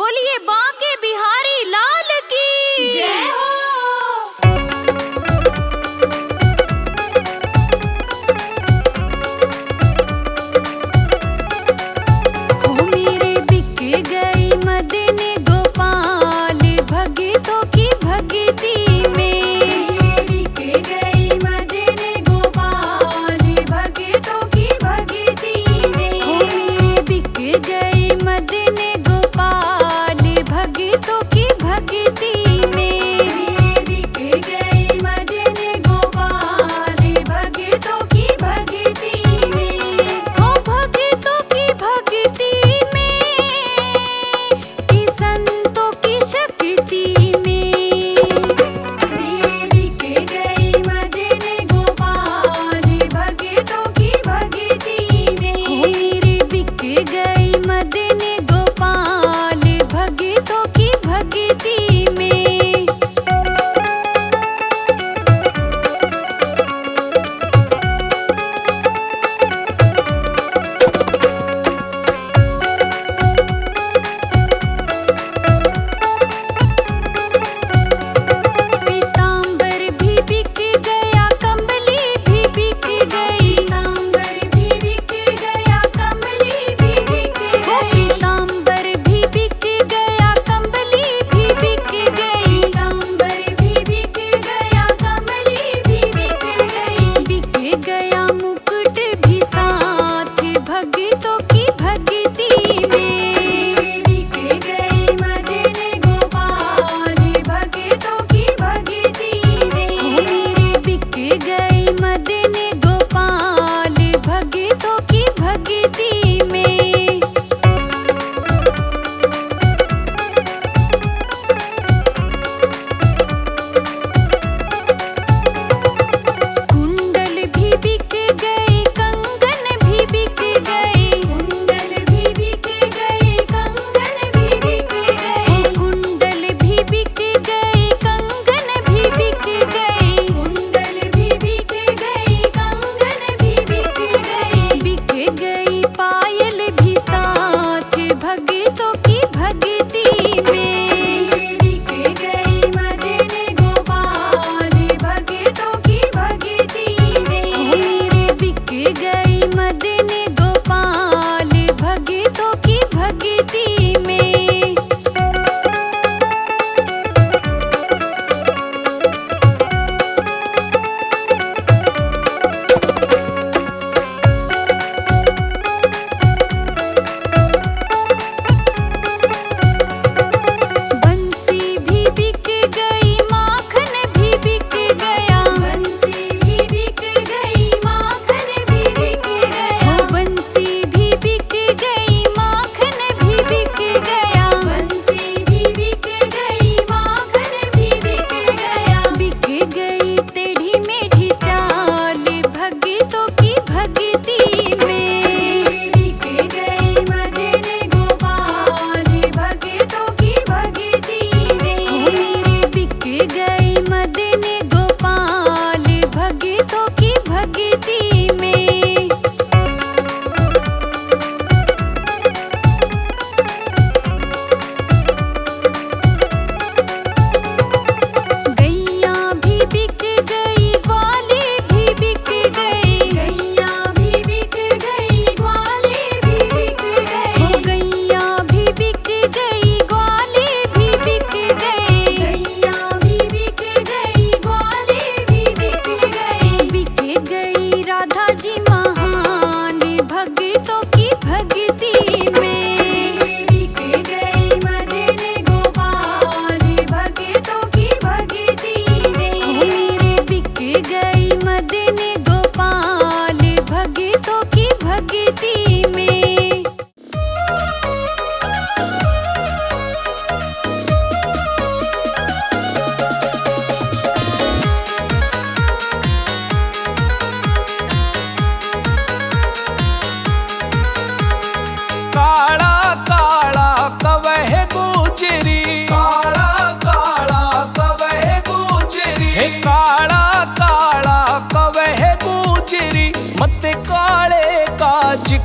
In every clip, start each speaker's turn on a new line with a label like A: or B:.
A: बोलिए बांके बिहारी लाल की जय हो।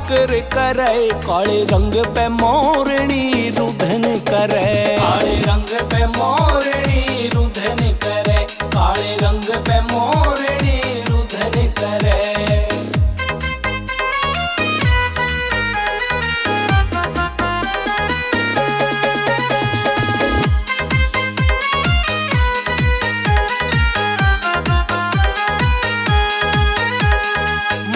B: फिक्र करे, काले रंग पे मोरनी रुधन करे। काले रंग पे मोरनी रुधन करे, काले रंग पे मोरनी रुधन करे।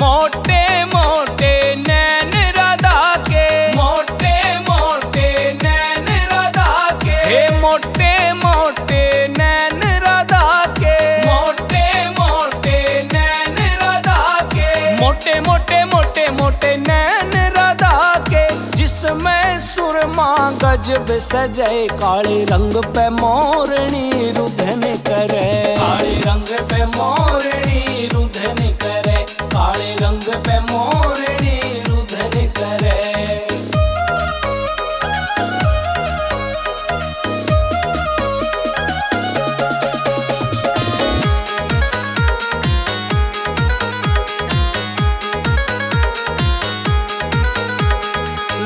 B: मोटे मोटे नैन राधा के, मोटे मोटे नैन राधा के, हे मोटे मोटे नैन राधा के, मोटे मोटे नैन राधा के, मोटे मोटे मोटे मोटे नैन राधा के, जिसमें सुरमा गजब सजे, काले रंग पे मोरनी रुधन करे। काले रंग पे मोरनी रुधन करे, काले रंग पे मोरनी रुधन करे।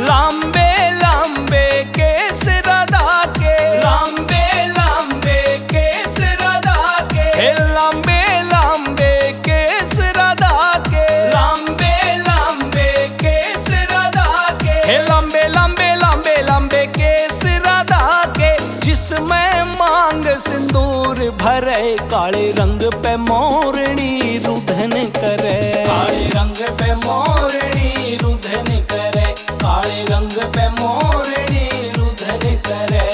B: लांबे लांबे केस राधा के, लांबे लांबे केस राधा के, हे लांबे लांबे केस राधा के, लांबे लांबे केस राधा के, हे लांबे लांबे लांबे लांबे केस राधा के, जिसमें मांग सिंदूर भरे, काले रंग पे मोरनी रुधन करे। काले रंग पे मोरनी रुधन करे, काले रंग पे मोरनी रुधन करे।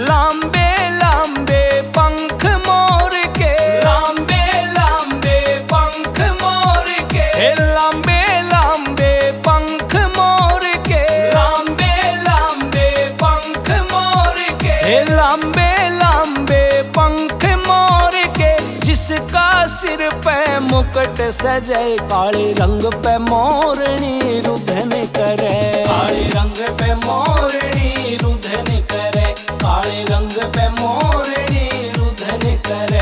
B: लांबे लांबे पंख मोर के, लांबे लांबे पंख मोर के, हे लांबे लांबे पंख मोर के, लांबे लांबे पंख मोर के, हे लांबे लांबे पंख मोर के, जिसका सिर पे मुकुट सजे, काले रंग पे मोरनी रुधन करे। काले रंग पे मोरनी रुधन करे, काले रंग पे मोरनी रुधन करे।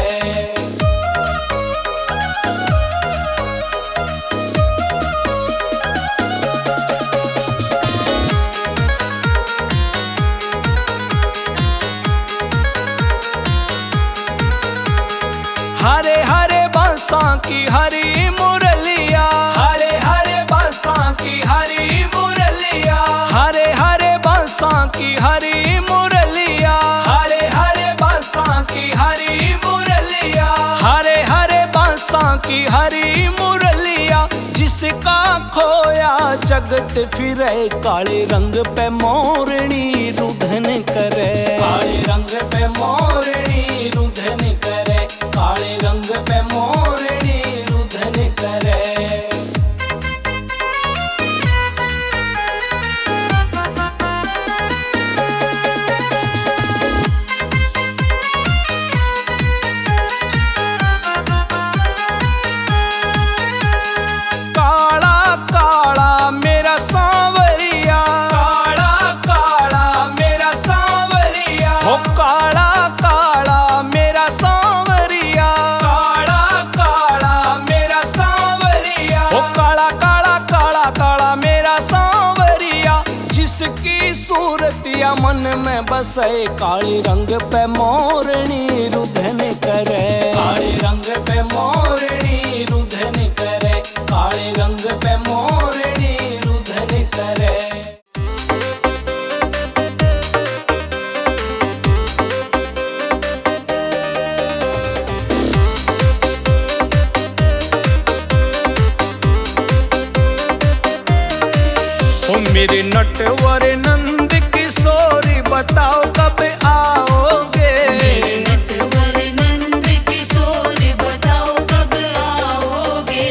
B: हरे हरे बांसां की हरी मुरलिया, हरे हरे बांसां की हरी मुरलिया, हरे हरे बांसां की हरी मुरलिया, हरे हरे बांसां की हरी मुरलिया, हरे हरे बांसां की हरी मुरलिया, जिसका खोया जगत फिरे, काले रंग पे मोरनी रुधन करे। काले रंग पे मोरनी रुधन करे, काले रंग पे मोरनी रुधन करे। काला काला मेरा सांवरिया, काला काला मेरा सांवरिया, हो काला काला मेरा सांवरिया, काला काला मेरा सांवरिया, हो काला काला काला काला मेरा सांवरिया, जिसकी सूरतिया मन में बसे, काले रंग पे मोरनी रुधन करे। काले रंग पे मोरनी रुधन करे, काले रंग पे मोरनी रुधन करे। ओ मेरे नटवर नंद किशोरी बताओ कब आओगे।
A: मेरे नटवर नंद किशोर बताओ कब आओगे।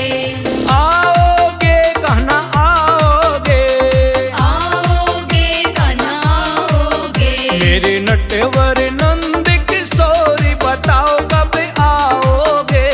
B: आओगे कहना आओगे,
A: आओगे कहना आओगे।
B: मेरे नटवर नंद किशोरी बताओ कब आओगे।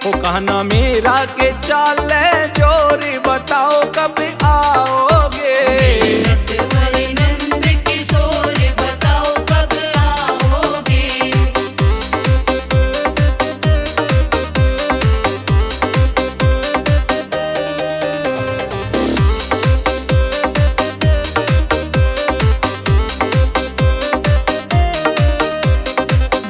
B: ओ कहना मेरा के चाले जोरी बताओ कब आओगे।
A: नटवर नंद किशोर बताओ कब आओगे।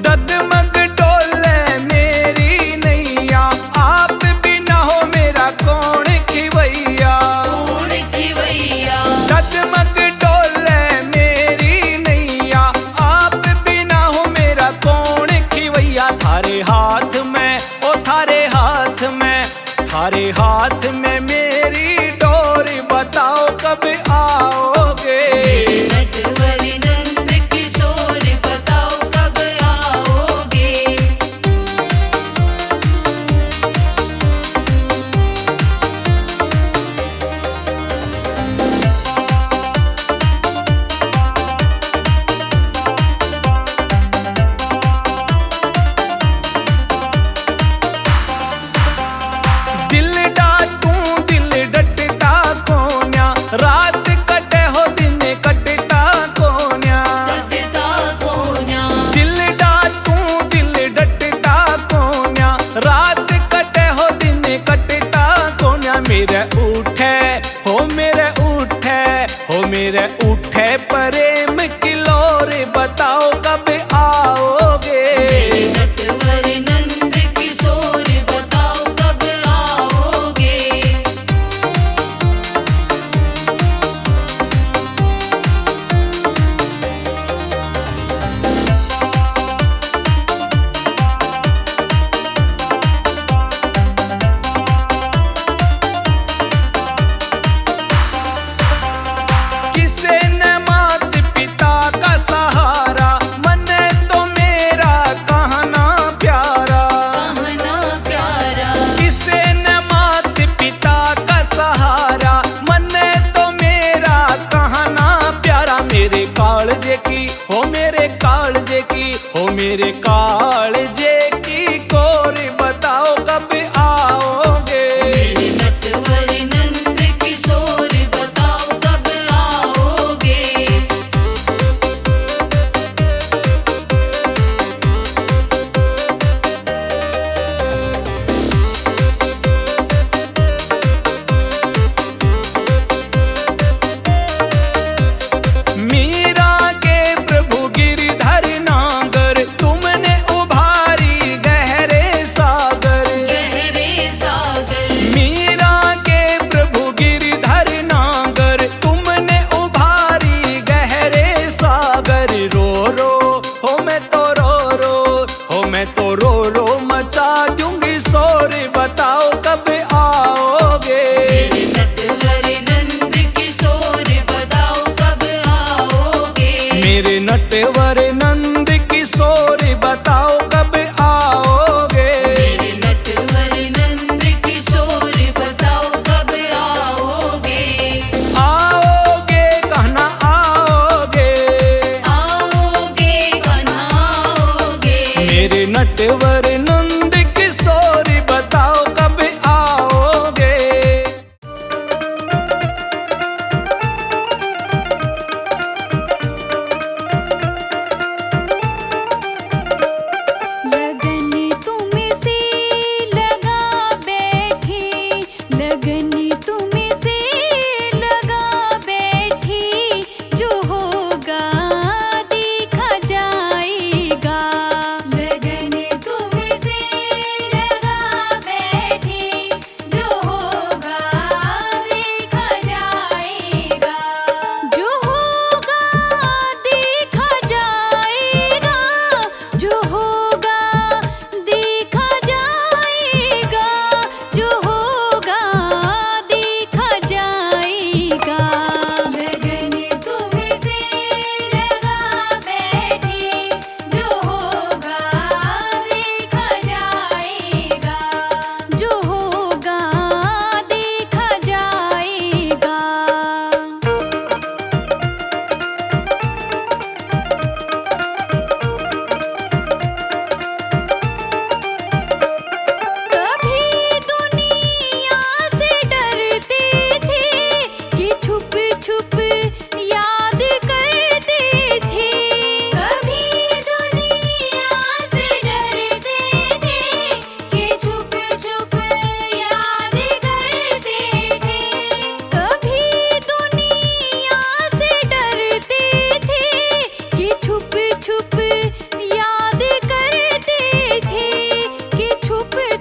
B: डगमग डोले मेरी नैया, आप बिना हो मेरा कौन खिवैया।
A: कौन खिवैया।
B: डगमग डोले मेरी नैया, आप बिना हो मेरा कौन खिवैया। थारे हाथ में ओ थारे हाथ में, थारे हाथ में मेरी डोरी बताओ कब आओगे।
A: नटवर नंद किशोर बताओ कब आओगे।
B: दिल डाकू दिल डटता कोन्या, रात कटे हो दिन कटता कोन्या।
A: डटता कोन्या।
B: दिल डाकू दिल डटता कोन्या, रात कटे हो दिन कटता कोन्या। मेरे उठे हो मेरे उठे हो मेरे उठे प्रेम किलोर बताओ कब आओगे।
A: नटवर नंद किशोर बताओ कब आओगे।
B: किसे न मात पिता का सहारा, मन तो मेरा कहना प्यारा।
A: कहना प्यारा।
B: किसे न मात पिता का सहारा, मन तो मेरा कहना प्यारा। मेरे कालजे की हो मेरे कालजे की हो मेरे कालजे की कोरी बताओ कब आओगे।
A: नटवर नंद किशोर बताओ कब आओगे। मीरा के प्रभु गिरधर नागर, तुमने उब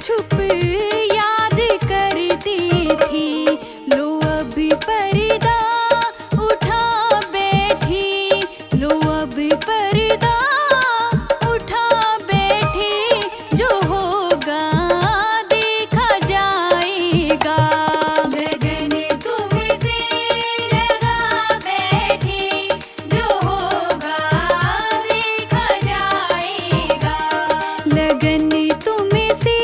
A: छुप याद करती थी, लो अभी पर्दा उठा बैठी, लो अभी पर्दा उठा बैठी, जो होगा देखा जाएगा। लगन तुमसे लगा बैठी, जो होगा देखा जाएगा। लगन तुमसे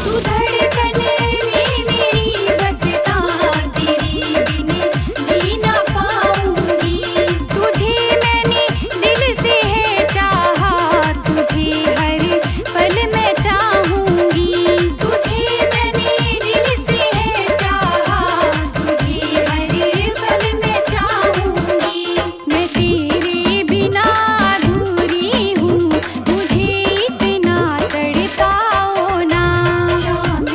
A: तू धड़कन में मेरी बसता, तेरे बिन जी ना पाऊंगी। तुझे मैंने दिल से है चाहा, तुझे हर पल मैं चाहूंगी। तुझे मैंने दिल से है चाहा, तुझे हर पल मैं चाहूंगी। मैं तेरे बिना अधूरी हूँ, मुझे इतना तड़पाओ ना। शाम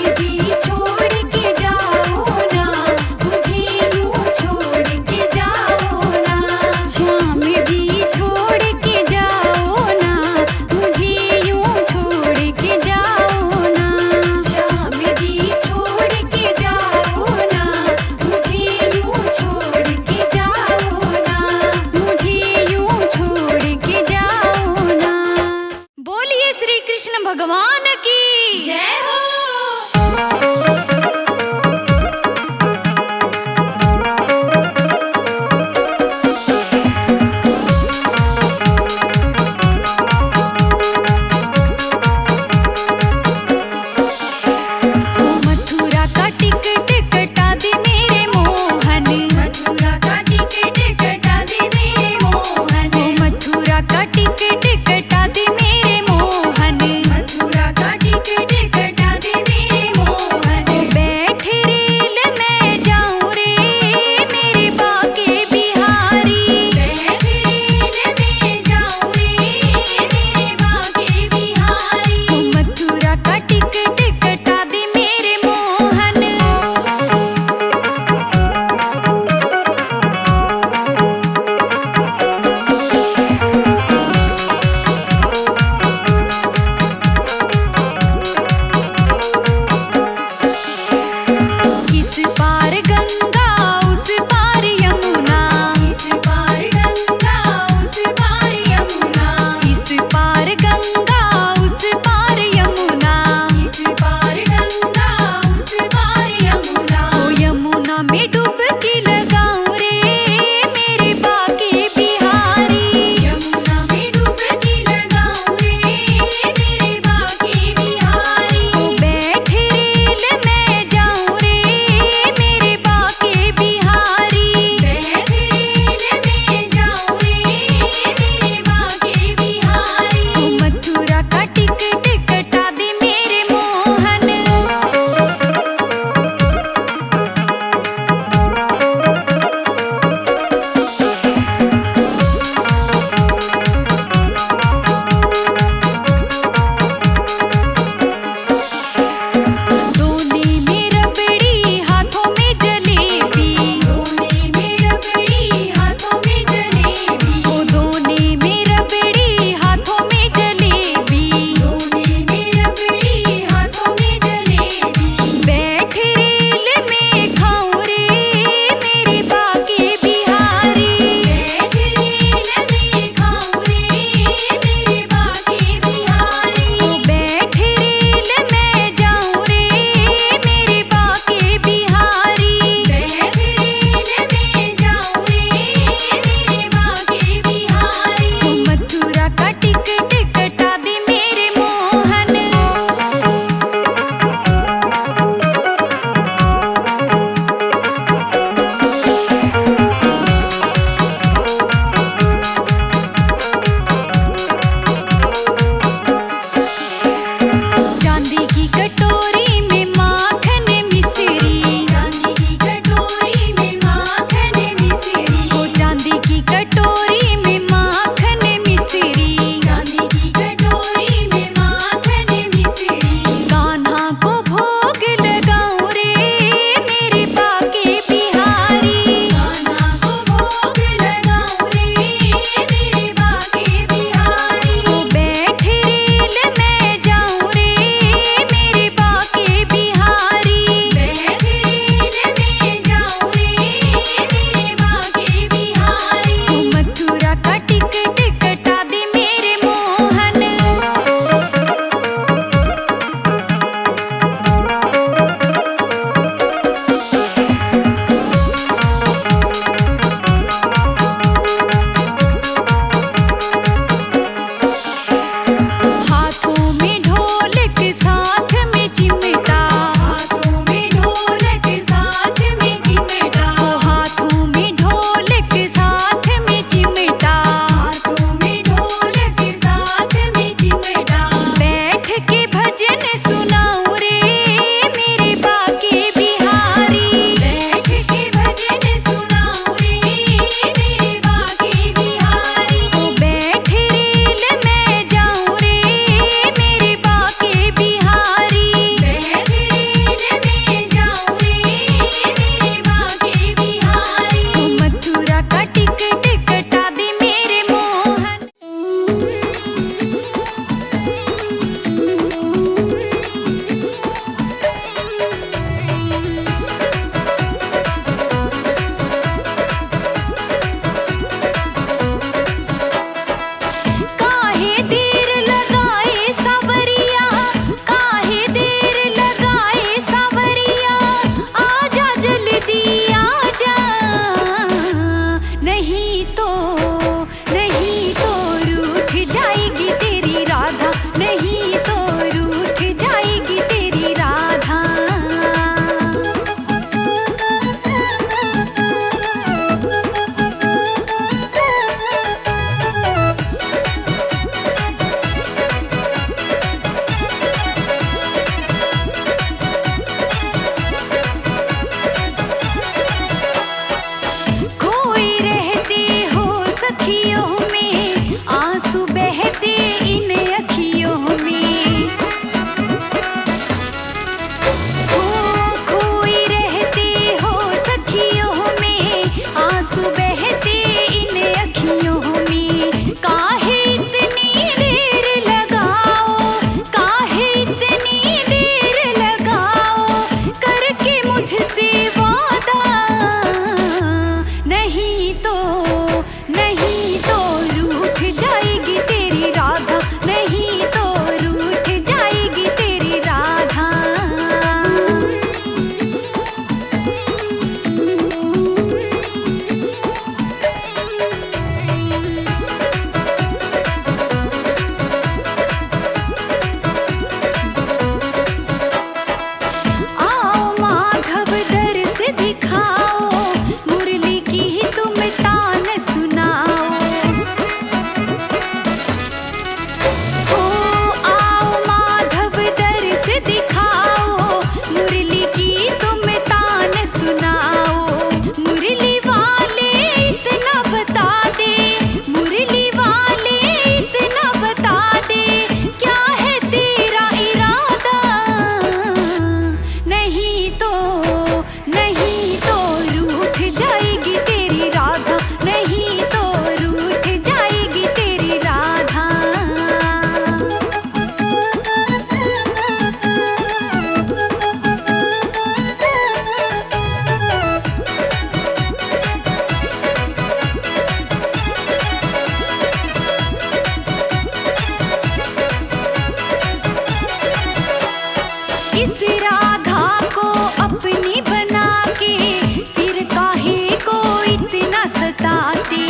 A: इस राधा को अपनी बना के फिर काहे को इतना सताती।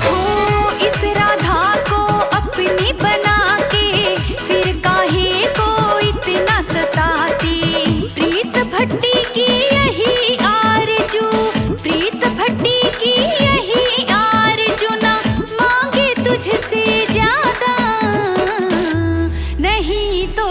A: ओ इस राधा को अपनी बना के फिर काहे को इतना सताती। प्रीत भट्टी की यही आरज़ू, प्रीत भट्टी की यही आरज़ू, ना मांगे तुझसे ज्यादा, नहीं तो